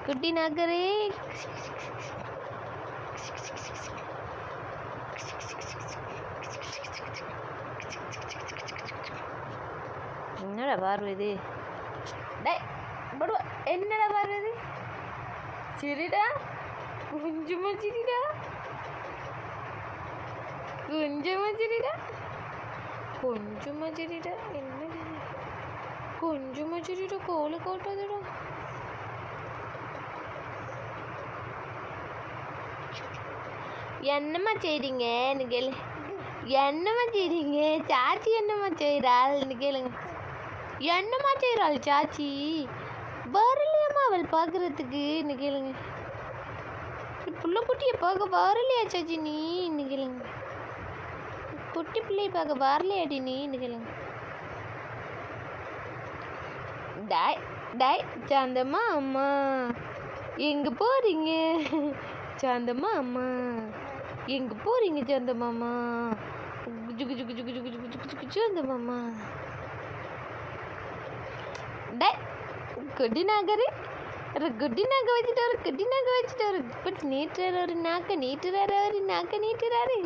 குட்டி நகரே. என்னடா பார்வை இது? டேய் படுவா, என்னடா பார்வை இது? சரிடா, கொஞ்சமா சரிடா, கொஞ்சமா சரிடா, கொஞ்சமா சரிடா. என்னடா கொஞ்சமா சரிடா, கோலை கோட்டாதடா. என்னம்மா செய்றீங்க கேளு. என்னம்மா செய்றீங்க? சாச்சி என்னம்மா செய்கிறாள்னு கேளுங்க. என்னம்மா செய்கிறாள் சாச்சி? வரலையாம்மா அவள் பார்க்குறதுக்குன்னு கேளுங்க. புள்ள குட்டியை பார்க்க வரலையா சாச்சி நீன்னு கேளுங்க. குட்டி பிள்ளையை பார்க்க வரலையாடி நீன்னு கேளுங்க. டாய் டாய் சாந்தம்மா அம்மா எங்கே போகிறீங்க? சாந்தம்மா அம்மா எங்கே போகிறீங்க? சாந்தம்மாம்மா ஜுகு ஜுகு ஜுகு ஜுகு ஜுகு ஜுகு ஜுகு சாந்தம்மாம்மா. டே குட்டி நாகரு, ஒரு குட்டி நாக்க வச்சுட்டு ஒரு குட்டி நாக்க வச்சுட்டு ஒரு இப்படி நீட்டுறாரு, ஒரு நாக்க நீட்டுறாரு, ஒரு நாக்க நீட்டுறாரு.